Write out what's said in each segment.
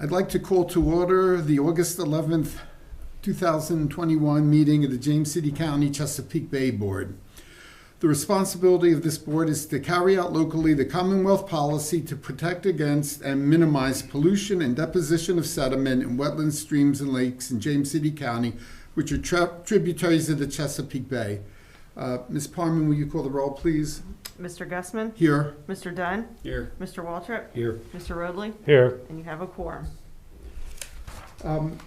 I'd like to call to order the August 11th, 2021 meeting of the James City County Chesapeake Bay Board. The responsibility of this board is to carry out locally the Commonwealth policy to protect against and minimize pollution and deposition of sediment in wetlands, streams, and lakes in James City County, which are tributaries of the Chesapeake Bay. Ms. Parman, will you call the roll, please? Mr. Gussman? Here. Mr. Dunn? Here. Mr. Waltrip? Here. Mr. Roadley? Here. And you have a quorum.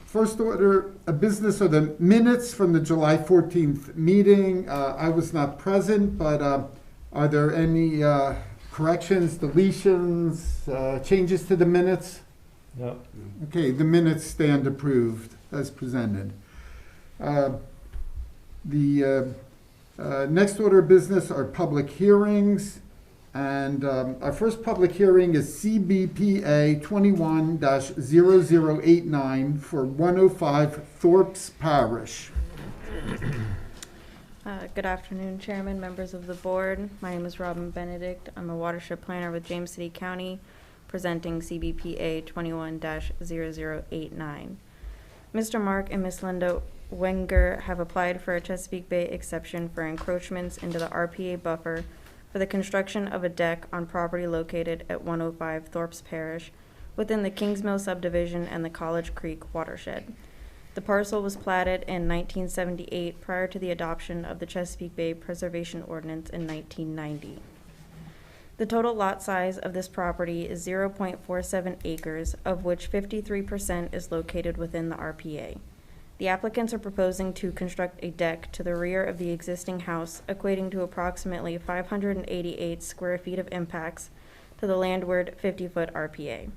First order of business are the minutes from the July 14th meeting. I was not present, but are there any corrections, deletions, changes to the minutes? No. Okay, the minutes stand approved as presented. The next order of business are public hearings. And our first public hearing is Cbpa 21-0089 for 105 Thorpes Parish. Good afternoon, Chairman, members of the board. My name is Robin Benedict. I'm a watershed planner with James City County, presenting Cbpa 21-0089. Mr. Mark and Ms. Linda Wenger have applied for a Chesapeake Bay exception for encroachments into the RPA buffer for the construction of a deck on property located at 105 Thorpes Parish within the Kingsmill subdivision and the College Creek watershed. The parcel was platted in 1978 prior to the adoption of the Chesapeake Bay Preservation Ordinance in 1990. The total lot size of this property is 0.47 acres, of which 53% is located within the RPA. The applicants are proposing to construct a deck to the rear of the existing house, equating to approximately 588 square feet of impacts to the landward 50-foot RPA.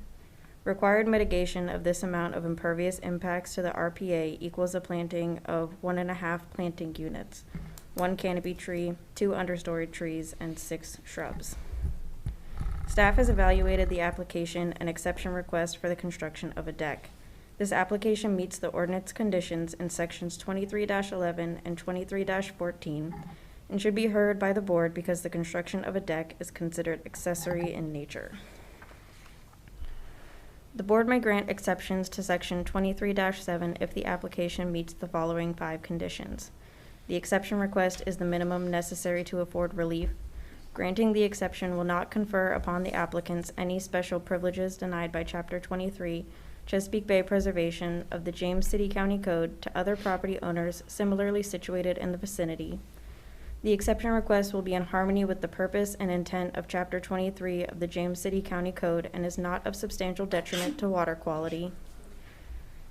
Required mitigation of this amount of impervious impacts to the RPA equals a planting of 1.5 planting units, 1 canopy tree, 2 understory trees, and 6 shrubs. Staff has evaluated the application and exception request for the construction of a deck. This application meets the ordinance conditions in sections 23-11 and 23-14 and should be heard by the board because the construction of a deck is considered accessory in nature. The board may grant exceptions to section 23-7 if the application meets the following 5 conditions. The exception request is the minimum necessary to afford relief. Granting the exception will not confer upon the applicants any special privileges denied by Chapter 23 Chesapeake Bay Preservation of the James City County Code to other property owners similarly situated in the vicinity. The exception request will be in harmony with the purpose and intent of Chapter 23 of the James City County Code and is not of substantial detriment to water quality.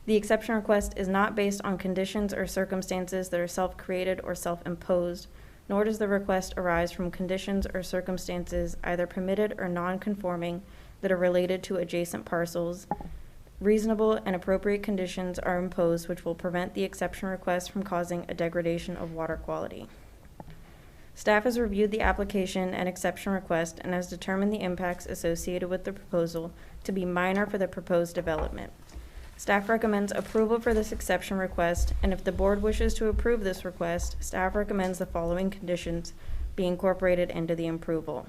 The exception request is not based on conditions or circumstances that are self-created or self-imposed, nor does the request arise from conditions or circumstances either permitted or non-conforming that are related to adjacent parcels. Reasonable and appropriate conditions are imposed which will prevent the exception request from causing a degradation of water quality. Staff has reviewed the application and exception request and has determined the impacts associated with the proposal to be minor for the proposed development. Staff recommends approval for this exception request, and if the board wishes to approve this request, staff recommends the following conditions be incorporated into the approval.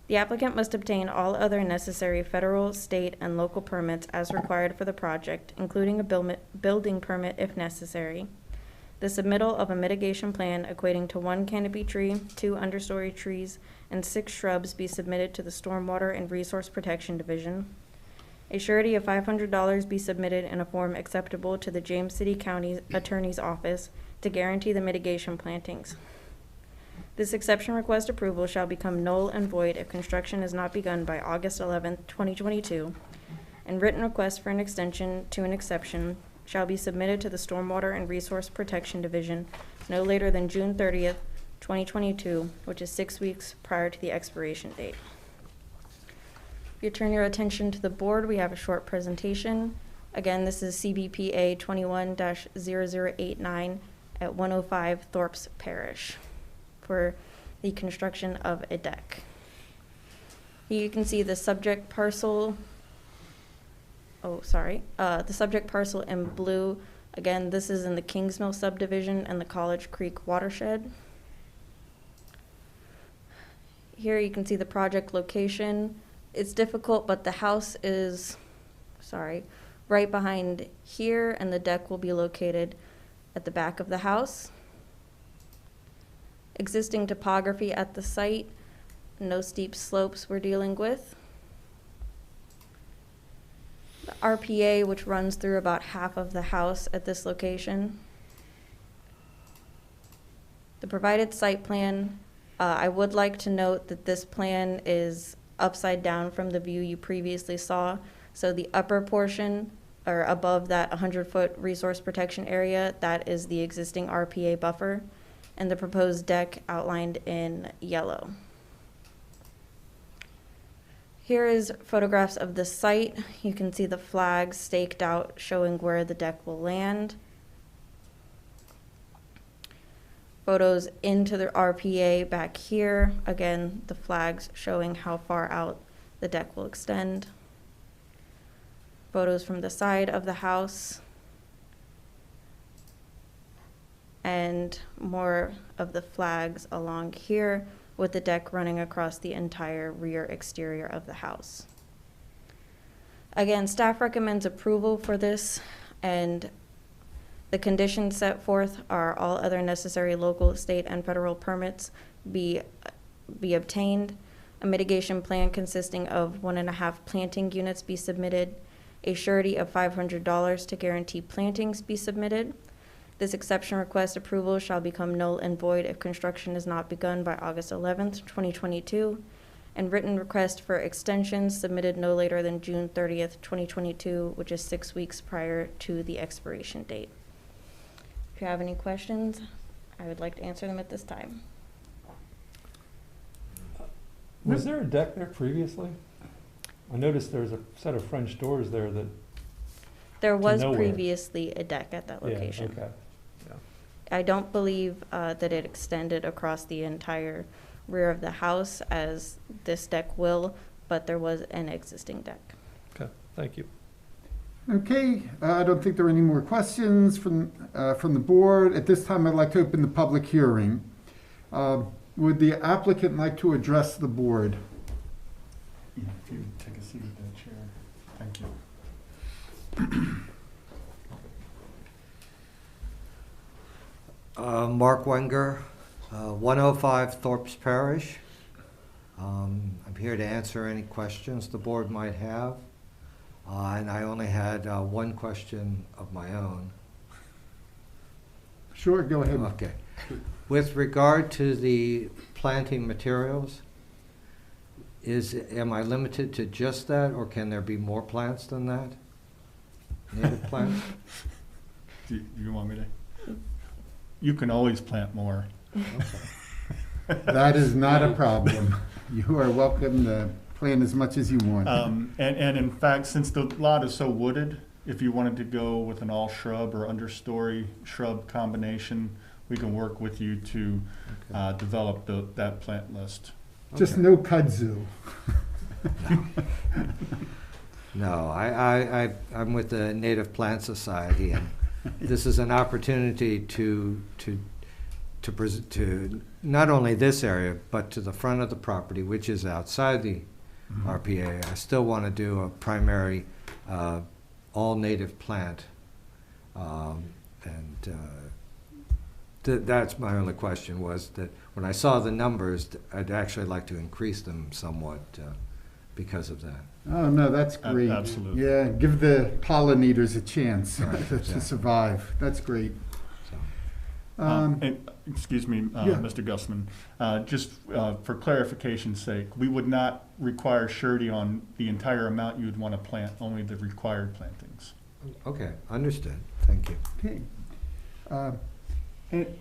The applicant must obtain all other necessary federal, state, and local permits as required for the project, including a building permit if necessary. The submittal of a mitigation plan equating to 1 canopy tree, 2 understory trees, and 6 shrubs be submitted to the Stormwater and Resource Protection Division. A surety of $500 be submitted in a form acceptable to the James City County Attorney's Office to guarantee the mitigation plantings. This exception request approval shall become null and void if construction is not begun by August 11, 2022, and written requests for an extension to an exception shall be submitted to the Stormwater and Resource Protection Division no later than June 30th, 2022, which is 6 weeks prior to the expiration date. If you turn your attention to the board, we have a short presentation. Again, this is Cbpa 21-0089 at 105 Thorpes Parish for the construction of a deck. Here you can see the subject parcel. The subject parcel in blue. Again, this is in the Kingsmill subdivision and the College Creek watershed. Here you can see the project location. It's difficult, but the house is right behind here, and the deck will be located at the back of the house. Existing topography at the site, no steep slopes we're dealing with. The RPA, which runs through about half of the house at this location. The provided site plan, I would like to note that this plan is upside down from the view you previously saw. So the upper portion, or above that 100-foot resource protection area, that is the existing RPA buffer, and the proposed deck outlined in yellow. Here is photographs of the site. You can see the flags staked out showing where the deck will land. Photos into the RPA back here. Again, the flags showing how far out the deck will extend. Photos from the side of the house. And more of the flags along here with the deck running across the entire rear exterior of the house. Again, staff recommends approval for this, and the conditions set forth are all other necessary local, state, and federal permits be obtained, a mitigation plan consisting of 1.5 planting units be submitted, a surety of $500 to guarantee plantings be submitted. This exception request approval shall become null and void if construction is not begun by August 11th, 2022, and written request for extensions submitted no later than June 30th, 2022, which is 6 weeks prior to the expiration date. If you have any questions, I would like to answer them at this time. Was there a deck there previously? I noticed there's a set of French doors there that. There was nowhere. previously a deck at that location. Yeah, okay. I don't believe that it extended across the entire rear of the house as this deck will, but there was an existing deck. Okay, thank you. Okay, I don't think there are any more questions from the board. At this time, I'd like to open the public hearing. Would the applicant like to address the board? Yeah, if you would take a seat at that chair. Thank you. Mark Wenger, 105 Thorpes Parish. I'm here to answer any questions the board might have. And I only had one question of my own. Sure, go ahead. Okay. With regard to the planting materials, am I limited to just that, or can there be more plants than that? Native plants? Do you want me to? You can always plant more. Okay. That is not a problem. You are welcome to plant as much as you want. And in fact, since the lot is so wooded, if you wanted to go with an all shrub or understory shrub combination, we can work with you to Okay. develop that plant list. Just Okay. no kudzu. No, I'm with the Native Plant Society, and this is an opportunity to not only this area, but to the front of the property, which is outside the RPA. I still want to do a primary all native plant, that's my only question, was that when I saw the numbers, I'd actually like to increase them somewhat because of that. Oh, no, that's great. Absolutely. Yeah, give the pollinators a chance Right, to exactly. survive. That's great. So. And, excuse me, Yeah. Mr. Gussman, just for clarification's sake, we would not require surety on the entire amount you'd want to plant, only the required plantings. Okay, understood. Thank you. Okay.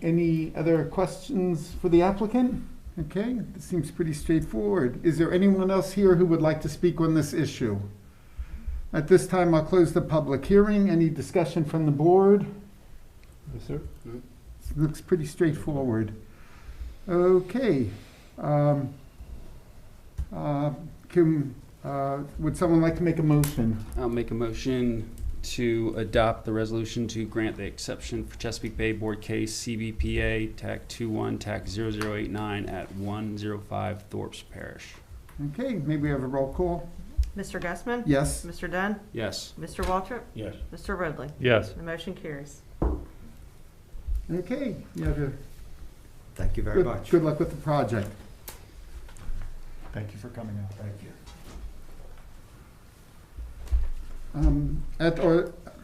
Any other questions for the applicant? Okay, this seems pretty straightforward. Is there anyone else here who would like to speak on this issue? At this time, I'll close the public hearing. Any discussion from the board? Yes, sir. Looks pretty straightforward. Okay. Would someone like to make a motion? I'll make a motion to adopt the resolution to grant the exception for Chesapeake Bay Board Case Cbpa TAC 21 TAC 0089 at 105 Thorpes Parish. Okay, maybe we have a roll call. Mr. Gessman? Yes. Mr. Dunn? Yes. Mr. Waltrip? Yes. Mr. Ridley? Yes. The motion carries. Okay, you have a Thank you very much. good luck with the project. Thank you for coming out. Thank you. At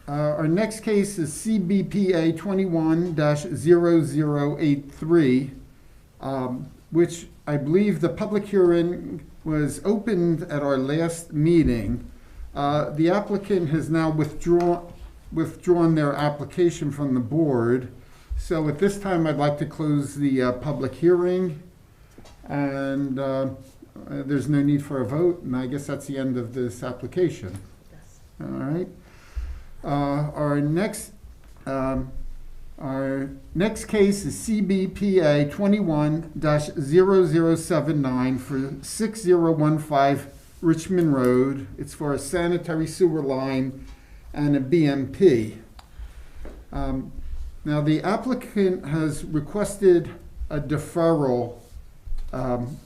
our next case is CBPA 21-0083, which I believe the public hearing was opened at our last meeting. The applicant has now withdrawn their application from the board. So at this time, I'd like to close the public hearing, and there's no need for a vote, and I guess that's the end of this application. Yes. All right. Our next case is CBPA 21-0079 for 6015 Richmond Road. It's for a sanitary sewer line and a BMP. Now, the applicant has requested a deferral on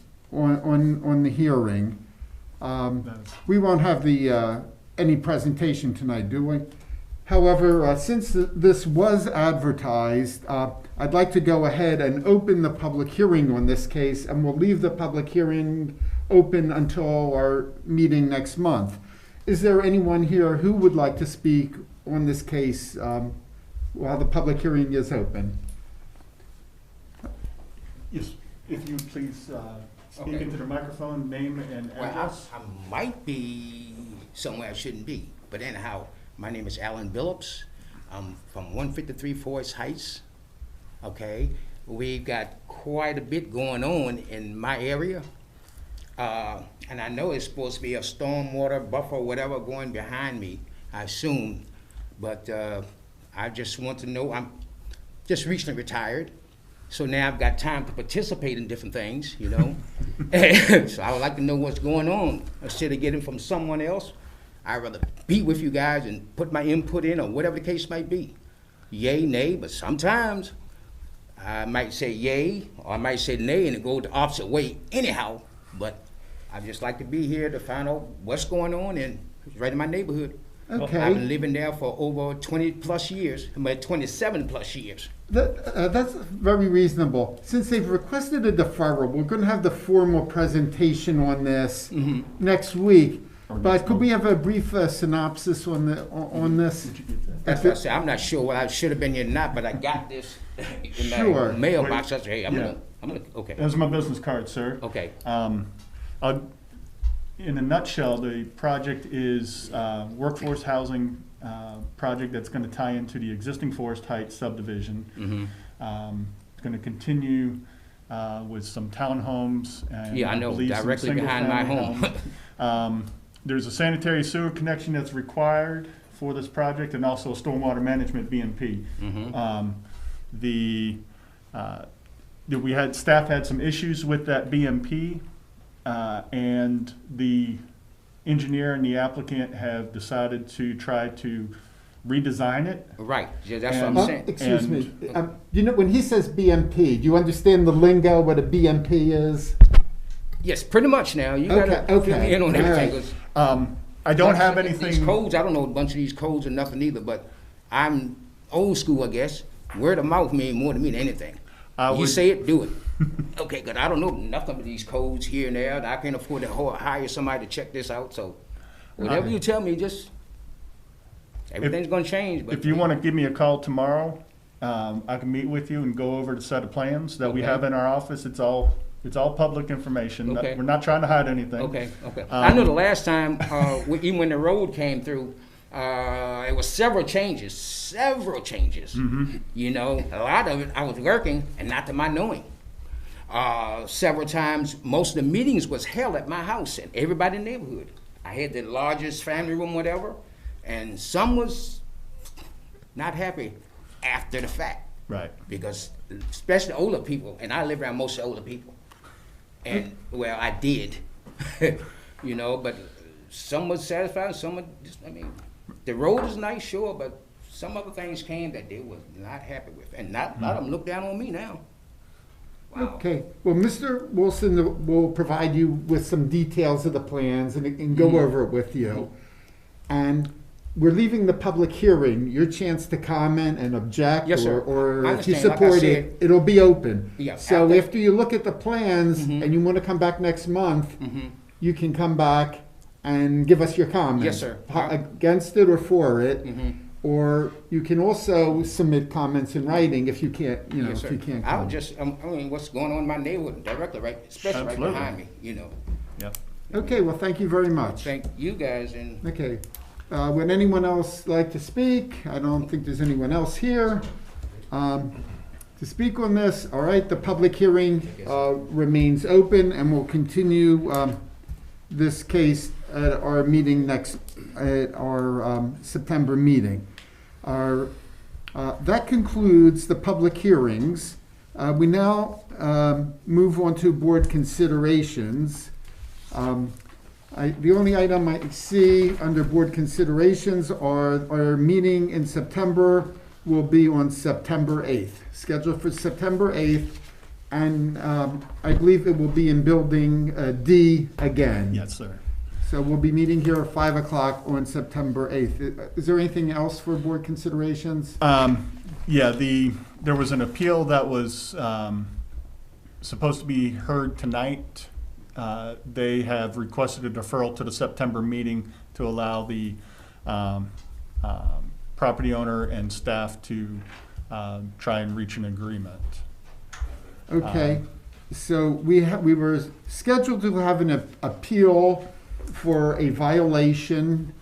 the hearing. We won't have any presentation tonight, do we? However, since this was advertised, I'd like to go ahead and open the public hearing on this case, and we'll leave the public hearing open until our meeting next month. Is there anyone here who would like to speak on this case while the public hearing is open? Yes, if you please speak Okay. into the microphone, name and Well, address. I might be somewhere I shouldn't be, but anyhow, my name is Alan Billups. I'm from 153 Forest Heights. Okay, we've got quite a bit going on in my area. And I know it's supposed to be a stormwater buffer or whatever going behind me, I assume. But I just want to know, I'm just recently retired. So now I've got time to participate in different things, you know. So I would like to know what's going on. Instead of getting from someone else, I'd rather be with you guys and put my input in or whatever the case might be. Yay, nay, but sometimes I might say yay or I might say nay and it go the opposite way anyhow. But I just like to be here to find out what's going on and it's right in my neighborhood. Okay. I've been living there for over 20 plus years, 27 plus years. That's very reasonable. Since they've requested a deferral, we're going to have the formal presentation on this next week. But could we have a brief synopsis on this? Did you get that? That's what I said. I'm not sure whether I should have been here or not, but I got this in my Sure. mailbox. I said, hey, I'm Yeah. gonna, okay, That's my business card, sir. okay. In a nutshell, the project is workforce housing project that's going to tie into the existing Forest Heights subdivision. It's going to continue with some townhomes and Yeah, I know, believe some directly behind my single-family homes. There's a sanitary sewer connection that's required for this project and also a stormwater management BMP. Staff had some issues with that BMP, and the engineer and the applicant have decided to try to redesign it. Right, yeah, that's what And- I'm saying. Excuse me. You know, when he says BMP, do you understand the lingo, what a BMP is? Yes, pretty much now. You Okay, gotta okay, fill me in on all everything. right. 'Cause I don't have These anything, codes, I don't know a bunch of these codes or nothing either, but I'm old school, I guess. Word of mouth means more to me than anything. I You would- say it, do it. Okay, good. I don't know nothing about these codes here and there. I can't afford to hire somebody to check this out, so whatever you tell me, just, everything's gonna change. But if you want to give me a call tomorrow, I can meet with you and go over the set of plans that we Okay. have in our office. It's all public information. Okay. We're not trying to hide anything. Okay, okay. I know the last time, even when the road came through, it was several changes. You know, a lot of it, I was working and not to my knowing. Several times, most of the meetings was held at my house and everybody in the neighborhood. I had the largest family room, whatever, and some was not happy after the fact. Right. Because especially older people, and I live around most older people. And, well, I did, you know, but some was satisfied, some were just, I mean, the road is nice, sure, but some other things came that they was not happy with. And not a lot of them look down on me now. Okay, well, Mr. Wilson will provide you with some details of the plans and go Mhm. over it with you. And we're leaving the public hearing, your chance to comment and object, Yes, sir. or I if you understand. Like I support said- it, it'll be open. Yeah, So after- after you look at the plans Mhm. and you want to come back next month, Mhm. you can come back and give us your comments. Yes, sir. Against it or for it, Mhm. or you can also submit comments in writing if you can't, Yes, if sir. you can't I come. would just, I mean, what's going on in my neighborhood directly, right, especially right Absolutely. behind me, you know. Yep. Okay, well, thank you very much. Thank you guys and Okay. Would anyone else like to speak? I don't think there's anyone else here to speak on this. All right, the public hearing remains open, and we'll continue this case at our meeting at our September meeting. That concludes the public hearings. We now move on to board considerations. The only item I see under board considerations are our meeting in September will be on September 8th, scheduled for September 8th. And I believe it will be in Building D again. Yes, sir. So we'll be meeting here at 5 o'clock on September 8th. Is there anything else for board considerations? Yeah, there was an appeal that was supposed to be heard tonight. They have requested a deferral to the September meeting to allow the property owner and staff to try and reach an agreement. Okay, so we were scheduled to have an appeal for a violation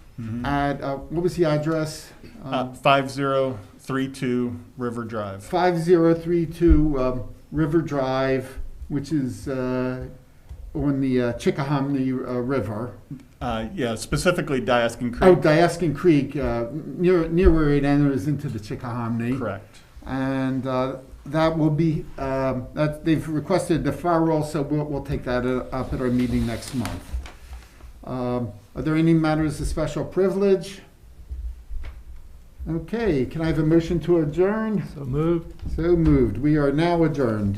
at, what was the address? 5032 River Drive. 5032 River Drive, which is on the Chickahominy River. Yeah, specifically Diaskin Creek. Oh, Diaskin Creek, near where it enters into the Chickahominy. Correct. And that will be, they've requested a deferral, so we'll take that up at our meeting next month. Are there any matters of special privilege? Okay, can I have a motion to adjourn? So moved. So moved. We are now adjourned.